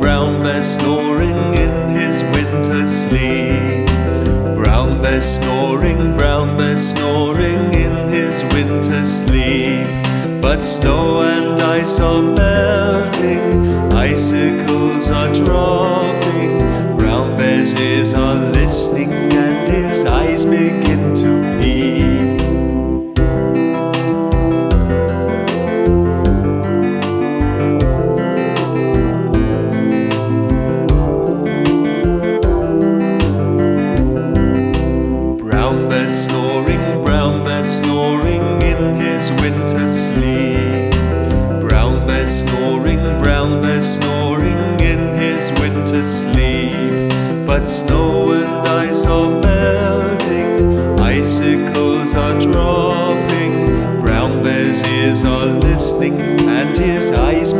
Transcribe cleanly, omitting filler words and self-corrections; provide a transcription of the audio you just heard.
Brown bear snoring in his winter sleep. Brown bear snoring in his winter sleep. But snow and ice are melting, icicles are dropping. Brown bear's ears are listening and his eyes begin to peep. Brown bear snoring in his winter sleep. Brown bear snoring in his winter sleep. But snow and ice are melting, icicles are dropping. Brown bear's ears are listening and his eyes